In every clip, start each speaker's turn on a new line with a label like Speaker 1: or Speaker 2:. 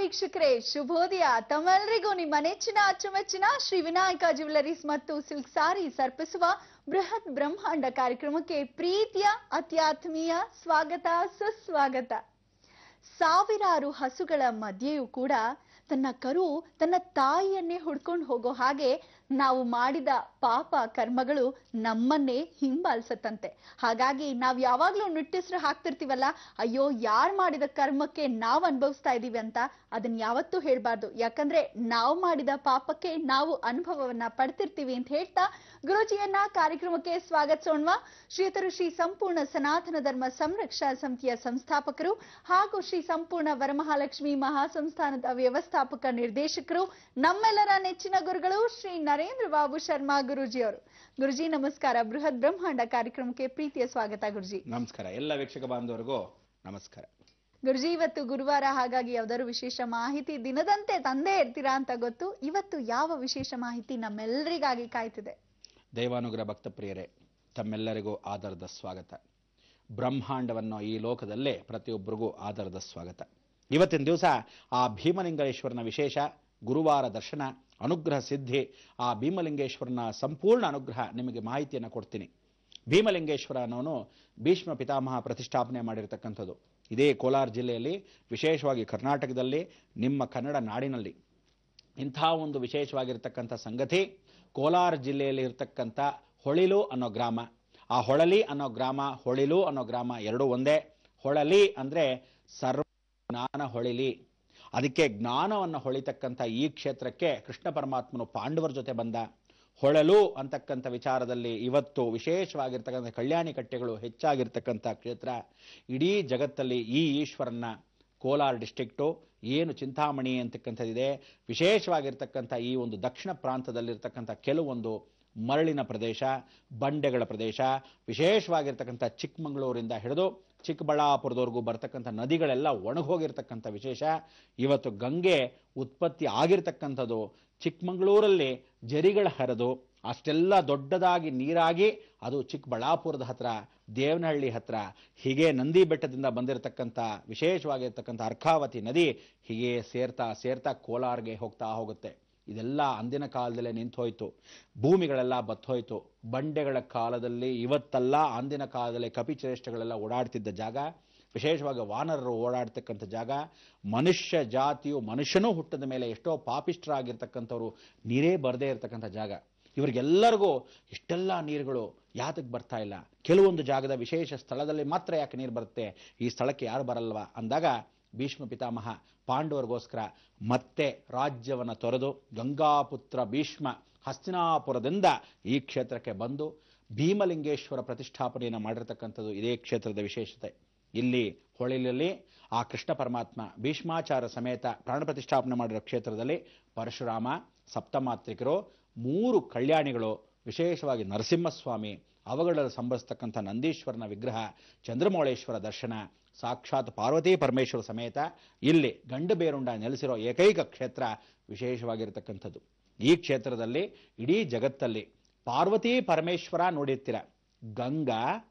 Speaker 1: ವೀಕ್ಷಕರೇ, ಶುಭೋದಯ. ತಮ್ಮೆಲ್ಲರಿಗೂ ನಿಮ್ಮ ನೆಚ್ಚಿನ ಅಚ್ಚುಮೆಚ್ಚಿನ ಶ್ರೀ ವಿನಾಯಕ ಜ್ಯುವೆಲರೀಸ್ ಮತ್ತು ಸಿಲ್ಕ್ ಸಾರಿ ಸರ್ಪಿಸುವ ಬೃಹತ್ ಬ್ರಹ್ಮಾಂಡ ಕಾರ್ಯಕ್ರಮಕ್ಕೆ ಪ್ರೀತಿಯ ಅತ್ಯಾತ್ಮೀಯ ಸ್ವಾಗತ, ಸುಸ್ವಾಗತ. ಸಾವಿರಾರು ಹಸುಗಳ ಮಧ್ಯೆಯೂ ಕೂಡ ತನ್ನ ಕರು ತನ್ನ ತಾಯಿಯನ್ನೇ ಹುಡ್ಕೊಂಡು ಹೋಗೋ ಹಾಗೆ ನಾವು ಮಾಡಿದ ಪಾಪ ಕರ್ಮಗಳು ನಮ್ಮನ್ನೇ ಹಿಂಬಾಲಿಸತ್ತಂತೆ. ಹಾಗಾಗಿ ನಾವ್ ಯಾವಾಗ್ಲೂ ನಿಟ್ಟುಸಿರು ಹಾಕ್ತಿರ್ತೀವಲ್ಲ, ಅಯ್ಯೋ ಯಾರ್ ಮಾಡಿದ ಕರ್ಮಕ್ಕೆ ನಾವ್ ಅನುಭವಿಸ್ತಾ ಇದೀವಿ ಅಂತ, ಅದನ್ನ ಯಾವತ್ತೂ ಹೇಳ್ಬಾರ್ದು. ಯಾಕಂದ್ರೆ ನಾವು ಮಾಡಿದ ಪಾಪಕ್ಕೆ ನಾವು ಅನುಭವವನ್ನ ಪಡ್ತಿರ್ತೀವಿ ಅಂತ ಹೇಳ್ತಾ ಗುರುಜಿಯನ್ನ ಕಾರ್ಯಕ್ರಮಕ್ಕೆ ಸ್ವಾಗತಿಸೋಣ. ಶ್ರೀಯುತರು ಶ್ರೀ ಸಂಪೂರ್ಣ ಸನಾತನ ಧರ್ಮ ಸಂರಕ್ಷಣಾ ಸಮಿತಿಯ ಸಂಸ್ಥಾಪಕರು ಹಾಗೂ ಶ್ರೀ ಸಂಪೂರ್ಣ ವರಮಹಾಲಕ್ಷ್ಮಿ ಮಹಾಸಂಸ್ಥಾನದ ವ್ಯವಸ್ಥಾಪಕ ನಿರ್ದೇಶಕರು, ನಮ್ಮೆಲ್ಲರ ನೆಚ್ಚಿನ ಗುರುಗಳು ಶ್ರೀ ನರೇಂದ್ರ ಬಾಬು ಶರ್ಮಾ ಗುರುಜಿಯವರು. ಗುರುಜಿ ನಮಸ್ಕಾರ. ಬೃಹತ್ ಬ್ರಹ್ಮಾಂಡ ಕಾರ್ಯಕ್ರಮಕ್ಕೆ ಪ್ರೀತಿಯ ಸ್ವಾಗತ ಗುರುಜಿ.
Speaker 2: ನಮಸ್ಕಾರ. ಎಲ್ಲ ವೀಕ್ಷಕ ಬಾಂಧವರಿಗೂ ನಮಸ್ಕಾರ.
Speaker 1: ಗುರುಜಿ, ಇವತ್ತು ಗುರುವಾರ, ಹಾಗಾಗಿ ಯಾವ್ದಾದ್ರು ವಿಶೇಷ ಮಾಹಿತಿ ದಿನದಂತೆ ತಂದೇ ಇರ್ತೀರಾ ಅಂತ ಗೊತ್ತು. ಇವತ್ತು ಯಾವ ವಿಶೇಷ ಮಾಹಿತಿ ನಮ್ಮೆಲ್ಲರಿಗಾಗಿ ಕಾಯ್ತಿದೆ?
Speaker 2: ದೈವಾನುಗ್ರಹ ಭಕ್ತ ಪ್ರಿಯರೇ, ತಮ್ಮೆಲ್ಲರಿಗೂ ಆಧಾರದ ಸ್ವಾಗತ. ಬ್ರಹ್ಮಾಂಡವನ್ನು ಈ ಲೋಕದಲ್ಲೇ ಪ್ರತಿಯೊಬ್ಬರಿಗೂ ಆಧಾರದ ಸ್ವಾಗತ. ಇವತ್ತಿನ ದಿವಸ ಆ ಭೀಮಲಿಂಗೇಶ್ವರನ ವಿಶೇಷ ಗುರುವಾರ ದರ್ಶನ, ಅನುಗ್ರಹ ಸಿದ್ಧಿ, ಆ ಭೀಮಲಿಂಗೇಶ್ವರನ ಸಂಪೂರ್ಣ ಅನುಗ್ರಹ ನಿಮಗೆ ಮಾಹಿತಿಯನ್ನು ಕೊಡ್ತೀನಿ. ಭೀಮಲಿಂಗೇಶ್ವರ ಅನ್ನೋನು ಭೀಷ್ಮ ಪಿತಾಮಹ ಪ್ರತಿಷ್ಠಾಪನೆ ಮಾಡಿರತಕ್ಕಂಥದ್ದು ಇದೇ ಕೋಲಾರ ಜಿಲ್ಲೆಯಲ್ಲಿ, ವಿಶೇಷವಾಗಿ ಕರ್ನಾಟಕದಲ್ಲಿ, ನಿಮ್ಮ ಕನ್ನಡ ನಾಡಿನಲ್ಲಿ. ಇಂಥ ಒಂದು ವಿಶೇಷವಾಗಿರ್ತಕ್ಕಂಥ ಸಂಗತಿ ಕೋಲಾರ ಜಿಲ್ಲೆಯಲ್ಲಿ ಇರತಕ್ಕಂಥ ಹೊಳಿಲು ಅನ್ನೋ ಗ್ರಾಮ. ಆ ಹೊಳಲಿ ಅನ್ನೋ ಗ್ರಾಮ, ಹೊಳಿಲು ಅನ್ನೋ ಗ್ರಾಮ ಎರಡೂ ಒಂದೇ. ಹೊಳಲಿ ಅಂದ್ರೆ ಸರ್ವ ಜ್ಞಾನ ಹೊಳಿಲಿ. ಅದಕ್ಕೆ ಜ್ಞಾನವನ್ನು ಹೊಳಿತಕ್ಕಂಥ ಈ ಕ್ಷೇತ್ರಕ್ಕೆ ಕೃಷ್ಣ ಪರಮಾತ್ಮನು ಪಾಂಡವರ ಜೊತೆ ಬಂದ. ಹೊಳಲು ಅಂತಕ್ಕಂಥ ವಿಚಾರದಲ್ಲಿ ಇವತ್ತು ವಿಶೇಷವಾಗಿರ್ತಕ್ಕಂಥ ಕಲ್ಯಾಣಿ ಕಟ್ಟೆಗಳು ಹೆಚ್ಚಾಗಿರ್ತಕ್ಕಂಥ ಕ್ಷೇತ್ರ. ಇಡೀ ಜಗತ್ತಲ್ಲಿ ಈ ಈಶ್ವರನ್ನ ಕೋಲಾರ ಡಿಸ್ಟ್ರಿಕ್ಟು ಏನು ಚಿಂತಾಮಣಿ ಅಂತಕ್ಕಂಥದ್ದಿದೆ, ವಿಶೇಷವಾಗಿರ್ತಕ್ಕಂಥ ಈ ಒಂದು ದಕ್ಷಿಣ ಪ್ರಾಂತದಲ್ಲಿರ್ತಕ್ಕಂಥ ಕೆಲವೊಂದು ಮರಳಿನ ಪ್ರದೇಶ, ಬಂಡೆಗಳ ಪ್ರದೇಶ, ವಿಶೇಷವಾಗಿರ್ತಕ್ಕಂಥ ಚಿಕ್ಕಮಗಳೂರಿಂದ ಹಿಡಿದು ಚಿಕ್ಕಬಳ್ಳಾಪುರದವರೆಗೂ ಬರ್ತಕ್ಕಂಥ ನದಿಗಳೆಲ್ಲ ಒಣಗೋಗಿರ್ತಕ್ಕಂಥ ವಿಶೇಷ. ಇವತ್ತು ಗಂಗೆ ಉತ್ಪತ್ತಿ ಆಗಿರ್ತಕ್ಕಂಥದ್ದು ಚಿಕ್ಕಮಗಳೂರಲ್ಲಿ ಜರಿಗಳ ಹರಿದು ಅಷ್ಟೆಲ್ಲ ದೊಡ್ಡದಾಗಿ ನೀರಾಗಿ ಅದು ಚಿಕ್ಕಬಳ್ಳಾಪುರದ ಹತ್ರ, ದೇವನಹಳ್ಳಿ ಹತ್ರ, ಹೀಗೆ ನಂದಿ ಬೆಟ್ಟದಿಂದ ಬಂದಿರತಕ್ಕಂಥ ವಿಶೇಷವಾಗಿರ್ತಕ್ಕಂಥ ಅರ್ಕಾವತಿ ನದಿ ಹೀಗೆ ಸೇರ್ತಾ ಸೇರ್ತಾ ಕೋಲಾರ್ಗೆ ಹೋಗ್ತಾ ಹೋಗುತ್ತೆ. ಇದೆಲ್ಲ ಅಂದಿನ ಕಾಲದಲ್ಲೇ ನಿಂತು ಹೋಯ್ತು. ಭೂಮಿಗಳೆಲ್ಲ ಬತ್ತೋಯ್ತು. ಬಂಡೆಗಳ ಕಾಲದಲ್ಲಿ ಇವತ್ತಲ್ಲ, ಅಂದಿನ ಕಾಲದಲ್ಲಿ ಕಪಿಚೇಷ್ಟೆಗಳೆಲ್ಲ ಓಡಾಡ್ತಿದ್ದ ಜಾಗ, ವಿಶೇಷವಾಗಿ ವಾನರರು ಓಡಾಡ್ತಕ್ಕಂಥ ಜಾಗ. ಮನುಷ್ಯ ಜಾತಿಯು ಮನುಷ್ಯನೂ ಹುಟ್ಟಿದ ಮೇಲೆ ಎಷ್ಟೋ ಪಾಪಿಷ್ಠರಾಗಿರ್ತಕ್ಕಂಥವ್ರು ನೀರೇ ಬರದೇ ಇರತಕ್ಕಂಥ ಜಾಗ. ಇವರಿಗೆಲ್ಲರಿಗೂ ಇಷ್ಟೆಲ್ಲ ನೀರುಗಳು ಯಾತಕ್ಕೆ ಬರ್ತಾ ಇಲ್ಲ? ಕೆಲವೊಂದು ಜಾಗದ ವಿಶೇಷ ಸ್ಥಳದಲ್ಲಿ ಮಾತ್ರ ಯಾಕೆ ನೀರು ಬರುತ್ತೆ, ಈ ಸ್ಥಳಕ್ಕೆ ಯಾರು ಬರಲ್ವಾ ಅಂದಾಗ ಭೀಷ್ಮ ಪಿತಾಮಹ ಪಾಂಡವರಿಗೋಸ್ಕರ ಮತ್ತೆ ರಾಜ್ಯವನ್ನು ತೊರೆದು ಗಂಗಾಪುತ್ರ ಭೀಷ್ಮ ಹಸ್ತಿನಾಪುರದಿಂದ ಈ ಕ್ಷೇತ್ರಕ್ಕೆ ಬಂದು ಭೀಮಲಿಂಗೇಶ್ವರ ಪ್ರತಿಷ್ಠಾಪನೆಯನ್ನು ಮಾಡಿರ್ತಕ್ಕಂಥದ್ದು ಇದೇ ಕ್ಷೇತ್ರದ ವಿಶೇಷತೆ. ಇಲ್ಲಿ ಹೊಳಿಲಲ್ಲಿ ಆ ಕೃಷ್ಣ ಪರಮಾತ್ಮ ಭೀಷ್ಮಾಚಾರ ಸಮೇತ ಪ್ರಾಣ ಪ್ರತಿಷ್ಠಾಪನೆ ಮಾಡಿರೋ ಕ್ಷೇತ್ರದಲ್ಲಿ ಪರಶುರಾಮ, ಸಪ್ತಮಾತ್ರಿಕರು, 3 ಕಲ್ಯಾಣಿಗಳು, ವಿಶೇಷವಾಗಿ ನರಸಿಂಹಸ್ವಾಮಿ, ಅವುಗಳಲ್ಲಿ ಸಂಭವಿಸ್ತಕ್ಕಂಥ ನಂದೀಶ್ವರನ ವಿಗ್ರಹ, ಚಂದ್ರಮೌಳೇಶ್ವರ ದರ್ಶನ, ಸಾಕ್ಷಾತ್ ಪಾರ್ವತಿ ಪರಮೇಶ್ವರ ಸಮೇತ ಇಲ್ಲಿ ಗಂಡು ಬೇರುಂಡ ನೆಲೆಸಿರೋ ಏಕೈಕ ಕ್ಷೇತ್ರ ವಿಶೇಷವಾಗಿರ್ತಕ್ಕಂಥದ್ದು. ಈ ಕ್ಷೇತ್ರದಲ್ಲಿ ಇಡೀ ಜಗತ್ತಲ್ಲಿ ಪಾರ್ವತಿ ಪರಮೇಶ್ವರ ನೋಡಿರ್ತೀರ, ಗಂಗಾ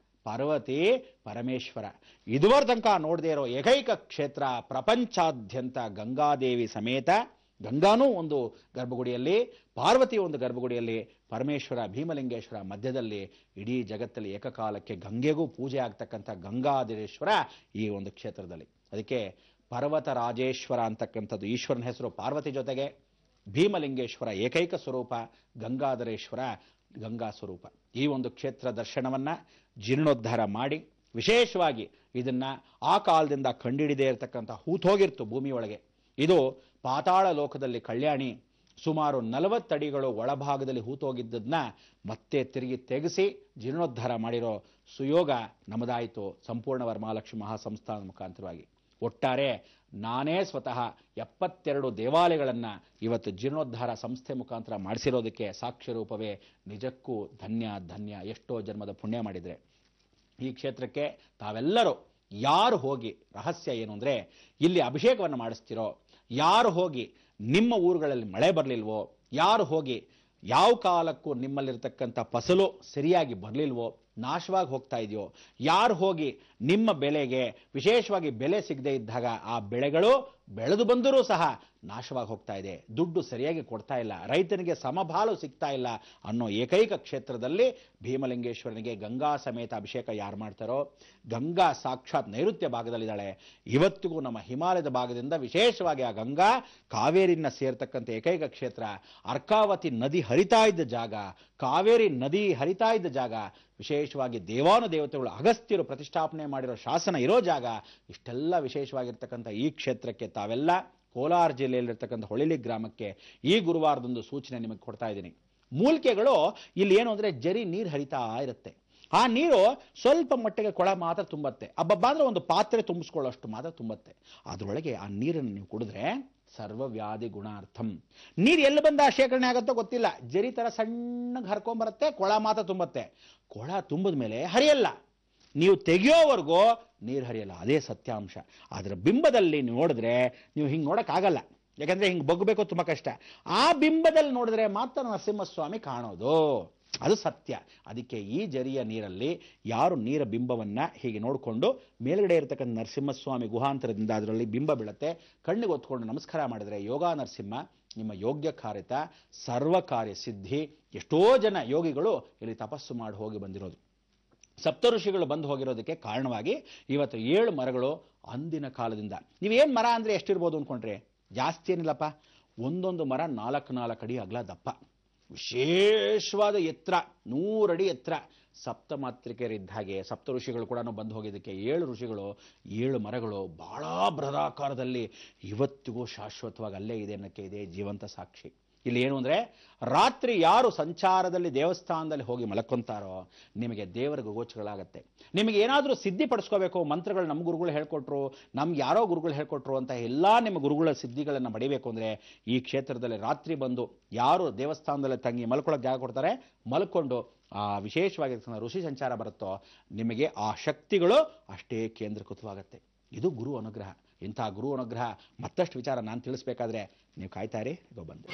Speaker 2: ಪಾರ್ವತಿ ಪರಮೇಶ್ವರ ಇದುವರ ತನಕ ನೋಡದೇ ಇರೋ ಏಕೈಕ ಕ್ಷೇತ್ರ ಪ್ರಪಂಚಾದ್ಯಂತ ಗಂಗಾದೇವಿ ಸಮೇತ. ಗಂಗಾನೂ ಒಂದು ಗರ್ಭಗುಡಿಯಲ್ಲಿ, ಪಾರ್ವತಿ ಒಂದು ಗರ್ಭಗುಡಿಯಲ್ಲಿ, ಪರಮೇಶ್ವರ ಭೀಮಲಿಂಗೇಶ್ವರ ಮಧ್ಯದಲ್ಲಿ. ಇಡೀ ಜಗತ್ತಲ್ಲಿ ಏಕಕಾಲಕ್ಕೆ ಗಂಗೆಗೂ ಪೂಜೆ ಆಗ್ತಕ್ಕಂಥ ಗಂಗಾಧರೇಶ್ವರ ಈ ಒಂದು ಕ್ಷೇತ್ರದಲ್ಲಿ. ಅದಕ್ಕೆ ಪರ್ವತ ರಾಜೇಶ್ವರ ಅಂತಕ್ಕಂಥದ್ದು ಈಶ್ವರನ ಹೆಸರು. ಪಾರ್ವತಿ ಜೊತೆಗೆ ಭೀಮಲಿಂಗೇಶ್ವರ ಏಕೈಕ ಸ್ವರೂಪ, ಗಂಗಾಧರೇಶ್ವರ ಗಂಗಾ ಸ್ವರೂಪ. ಈ ಒಂದು ಕ್ಷೇತ್ರ ದರ್ಶನವನ್ನ ಜೀರ್ಣೋದ್ಧಾರ ಮಾಡಿ, ವಿಶೇಷವಾಗಿ ಇದನ್ನ ಆ ಕಾಲದಿಂದ ಕಂಡಿಡಿದೇ ಇರತಕ್ಕಂಥ ಹೂತೋಗಿರ್ತು ಭೂಮಿಯೊಳಗೆ. ಇದು ಪಾತಾಳ ಲೋಕದಲ್ಲಿ ಕಲ್ಯಾಣಿ ಸುಮಾರು 40 ಅಡಿಗಳು ಒಳಭಾಗದಲ್ಲಿ ಹೂತೋಗಿದ್ದನ್ನ ಮತ್ತೆ ತಿರುಗಿ ತೆಗೆಸಿ ಜೀರ್ಣೋದ್ಧಾರ ಮಾಡಿರೋ ಸುಯೋಗ ನಮದಾಯಿತು ಸಂಪೂರ್ಣ ವರಮಹಾಲಕ್ಷ್ಮಿ ಮಹಾಸಂಸ್ಥಾನ ಮುಖಾಂತರವಾಗಿ. ಒಟ್ಟಾರೆ ನಾನೇ ಸ್ವತಃ 72 ದೇವಾಲಯಗಳನ್ನು ಇವತ್ತು ಜೀರ್ಣೋದ್ಧಾರ ಸಂಸ್ಥೆ ಮುಖಾಂತರ ಮಾಡಿಸಿರೋದಕ್ಕೆ ಸಾಕ್ಷ್ಯ ರೂಪವೇ. ನಿಜಕ್ಕೂ ಧನ್ಯ ಧನ್ಯ. ಎಷ್ಟೋ ಜನ್ಮದ ಪುಣ್ಯ ಮಾಡಿದರೆ ಈ ಕ್ಷೇತ್ರಕ್ಕೆ ತಾವೆಲ್ಲರೂ ಯಾರು ಹೋಗಿ, ರಹಸ್ಯ ಏನು ಅಂದರೆ ಇಲ್ಲಿ ಅಭಿಷೇಕವನ್ನು ಮಾಡಿಸ್ತಿರೋ, ಯಾರು ಹೋಗಿ ನಿಮ್ಮ ಊರುಗಳಲ್ಲಿ ಮಳೆ ಬರಲಿಲ್ವೋ, ಯಾರು ಹೋಗಿ ಯಾವ ಕಾಲಕ್ಕೂ ನಿಮ್ಮಲ್ಲಿರ್ತಕ್ಕಂಥ ಫಸಲು ಸರಿಯಾಗಿ ಬರಲಿಲ್ವೋ, ನಾಶವಾಗಿ ಹೋಗ್ತಾ ಇದೆಯೋ, ಯಾರು ಹೋಗಿ ನಿಮ್ಮ ಬೆಳೆಗೆ ವಿಶೇಷವಾಗಿ ಬೆಲೆ ಸಿಗದೇ ಇದ್ದಾಗ ಆ ಬೆಳೆಗಳು ಬೆಳೆದು ಬಂದರೂ ಸಹ ನಾಶವಾಗಿ ಹೋಗ್ತಾ ಇದೆ. ದುಡ್ಡು ಸರಿಯಾಗಿ ಕೊಡ್ತಾ ಇಲ್ಲ, ರೈತನಿಗೆ ಸಮಬಾಳು ಸಿಗ್ತಾ ಇಲ್ಲ ಅನ್ನೋ ಏಕೈಕ ಕ್ಷೇತ್ರದಲ್ಲಿ ಭೀಮಲಿಂಗೇಶ್ವರನಿಗೆ ಗಂಗಾ ಸಮೇತ ಅಭಿಷೇಕ ಯಾರು ಮಾಡ್ತಾರೋ, ಗಂಗಾ ಸಾಕ್ಷಾತ್ ನೈಋತ್ಯ ಭಾಗದಲ್ಲಿದ್ದಾಳೆ. ಇವತ್ತಿಗೂ ನಮ್ಮ ಹಿಮಾಲಯದ ಭಾಗದಿಂದ ವಿಶೇಷವಾಗಿ ಆ ಗಂಗಾ ಕಾವೇರಿನ ಸೇರ್ತಕ್ಕಂಥ ಏಕೈಕ ಕ್ಷೇತ್ರ. ಅರ್ಕಾವತಿ ನದಿ ಹರಿತಾ ಇದ್ದ ಜಾಗ, ಕಾವೇರಿ ನದಿ ಹರಿತಾ ಇದ್ದ ಜಾಗ, ವಿಶೇಷವಾಗಿ ದೇವಾನುದೇವತೆಗಳು ಅಗಸ್ತ್ಯರು ಪ್ರತಿಷ್ಠಾಪನೆ ಮಾಡಿರೋ ಶಾಸನ ಇರೋ ಜಾಗ. ಇಷ್ಟೆಲ್ಲ ವಿಶೇಷವಾಗಿರ್ತಕ್ಕಂಥ ಈ ಕ್ಷೇತ್ರಕ್ಕೆ ತಾವೆಲ್ಲ ಕೋಲಾರ ಜಿಲ್ಲೆಯಲ್ಲಿರ್ತಕ್ಕಂಥ ಹೊಳಿಲಿ ಗ್ರಾಮಕ್ಕೆ ಈ ಗುರುವಾರದೊಂದು ಸೂಚನೆ ನಿಮಗೆ ಕೊಡ್ತಾ ಇದ್ದೀನಿ. ಮೂಲಿಕೆಗಳು ಇಲ್ಲಿ ಏನು ಅಂದರೆ ಜರಿ ನೀರು ಹರಿತಾ ಇರುತ್ತೆ. ಆ ನೀರು ಸ್ವಲ್ಪ ಮಟ್ಟಿಗೆ ಕೊಳ ಮಾತ್ರ ತುಂಬತ್ತೆ, ಹಬ್ಬಬ್ಬ ಅಂದ್ರೆ ಒಂದು ಪಾತ್ರೆ ತುಂಬಿಸ್ಕೊಳ್ಳೋಷ್ಟು ಮಾತ್ರ ತುಂಬತ್ತೆ. ಅದರೊಳಗೆ ಆ ನೀರನ್ನು ನೀವು ಕುಡಿದ್ರೆ ಸರ್ವವ್ಯಾಧಿ ಗುಣಾರ್ಥಂ. ನೀರು ಎಲ್ಲಿ ಬಂದ ಶೇಖರಣೆ ಆಗುತ್ತೋ ಗೊತ್ತಿಲ್ಲ, ಜರಿ ತರ ಸಣ್ಣಗೆ ಹರ್ಕೊಂಬರುತ್ತೆ, ಕೊಳ ಮಾತ್ರ ತುಂಬತ್ತೆ. ಕೊಳ ತುಂಬಿದ ಮೇಲೆ ಹರಿಯಲ್ಲ, ನೀವು ತೆಗೆಯೋವರೆಗೂ ನೀರು ಹರಿಯಲ್ಲ. ಅದೇ ಸತ್ಯಾಂಶ. ಅದರ ಬಿಂಬದಲ್ಲಿ ನೋಡಿದ್ರೆ ನೀವು ಹಿಂಗೆ ನೋಡೋಕ್ಕಾಗಲ್ಲ, ಯಾಕಂದ್ರೆ ಹಿಂಗೆ ಬಗ್ಬೇಕು ತುಂಬ ಕಷ್ಟ. ಆ ಬಿಂಬದಲ್ಲಿ ನೋಡಿದ್ರೆ ಮಾತ್ರ ನರಸಿಂಹಸ್ವಾಮಿ ಕಾಣೋದು, ಅದು ಸತ್ಯ. ಅದಕ್ಕೆ ಈ ಜರಿಯ ನೀರಲ್ಲಿ ಯಾರು ನೀರ ಬಿಂಬವನ್ನ ಹೀಗೆ ನೋಡಿಕೊಂಡು ಮೇಲ್ಗಡೆ ಇರತಕ್ಕಂಥ ನರಸಿಂಹಸ್ವಾಮಿ ಗುಹಾಂತರದಿಂದ ಅದರಲ್ಲಿ ಬಿಂಬ ಬೀಳುತ್ತೆ, ಕಣ್ಣಿಗೆ ಹೊತ್ಕೊಂಡು ನಮಸ್ಕಾರ ಮಾಡಿದ್ರೆ ಯೋಗ ನರಸಿಂಹ ನಿಮ್ಮ ಯೋಗ್ಯ ಕಾರ್ಯತ ಸರ್ವ ಕಾರ್ಯ ಸಿದ್ಧಿ. ಎಷ್ಟೋ ಜನ ಯೋಗಿಗಳು ಇಲ್ಲಿ ತಪಸ್ಸು ಮಾಡಿ ಹೋಗಿ ಬಂದಿರೋದು, ಸಪ್ತ ಋಷಿಗಳು ಬಂದು ಹೋಗಿರೋದಕ್ಕೆ ಕಾರಣವಾಗಿ ಇವತ್ತು 7 ಮರಗಳು ಅಂದಿನ ಕಾಲದಿಂದ. ನೀವೇನು ಮರ ಅಂದರೆ ಎಷ್ಟಿರ್ಬೋದು ಅಂದ್ಕೊಂಡ್ರೆ ಜಾಸ್ತಿ ಏನಿಲ್ಲಪ್ಪ, ಒಂದೊಂದು ಮರ 4 ಅಡಿ ಅಗಲ ದಪ್ಪ, ವಿಶೇಷವಾದ ಎತ್ತರ 100 ಅಡಿ ಎತ್ತರ. ಸಪ್ತಮಾತ್ರಿಕೆಯರಿದ್ದ ಹಾಗೆ ಸಪ್ತ ಋಷಿಗಳು ಕೂಡ ಬಂದು ಹೋಗಿದ್ದಕ್ಕೆ 7 ಋಷಿಗಳು 7 ಮರಗಳು ಬಹಳ ಬೃಹದಾಕಾರದಲ್ಲಿ ಇವತ್ತಿಗೂ ಶಾಶ್ವತವಾಗಿ ಅಲ್ಲೇ ಇದೆ ಅನ್ನೋಕ್ಕೆ ಇದೆ ಜೀವಂತ ಸಾಕ್ಷಿ. ಇಲ್ಲಿ ಏನು ಅಂದರೆ ರಾತ್ರಿ ಯಾರು ಸಂಚಾರದಲ್ಲಿ ದೇವಸ್ಥಾನದಲ್ಲಿ ಹೋಗಿ ಮಲಕೊಂತಾರೋ ನಿಮಗೆ ದೇವರ ಗೋಚರಗಳಾಗತ್ತೆ. ನಿಮಗೆ ಏನಾದರೂ ಸಿದ್ಧಿ ಪಡಿಸ್ಕೋಬೇಕು, ಮಂತ್ರಗಳು ನಮ್ಮ ಗುರುಗಳು ಹೇಳ್ಕೊಟ್ರು, ನಮ್ಗೆ ಯಾರೋ ಗುರುಗಳು ಹೇಳ್ಕೊಟ್ರು ಅಂತ ಎಲ್ಲ ನಿಮ್ಮ ಗುರುಗಳ ಸಿದ್ಧಿಗಳನ್ನು ಪಡಿಬೇಕು ಅಂದರೆ ಈ ಕ್ಷೇತ್ರದಲ್ಲಿ ರಾತ್ರಿ ಬಂದು ಯಾರು ದೇವಸ್ಥಾನದಲ್ಲಿ ತಂಗಿ ಮಲ್ಕೊಳ್ಳೋಕೆ ಜಾಗ ಕೊಡ್ತಾರೆ, ಮಲ್ಕೊಂಡು ಆ ವಿಶೇಷವಾಗಿರ್ತಕ್ಕಂಥ ಋಷಿ ಸಂಚಾರ ಬರುತ್ತೋ ನಿಮಗೆ ಆ ಶಕ್ತಿಗಳು ಅಷ್ಟೇ ಕೇಂದ್ರೀಕೃತವಾಗುತ್ತೆ. ಇದು ಗುರು ಅನುಗ್ರಹ. ಇಂಥ ಗುರು ಅನುಗ್ರಹ ಮತ್ತಷ್ಟು ವಿಚಾರ ನಾನು ತಿಳಿಸ್ಬೇಕಾದ್ರೆ ನೀವು ಕಾಯ್ತಾ ಇರಿ, ಬಂದು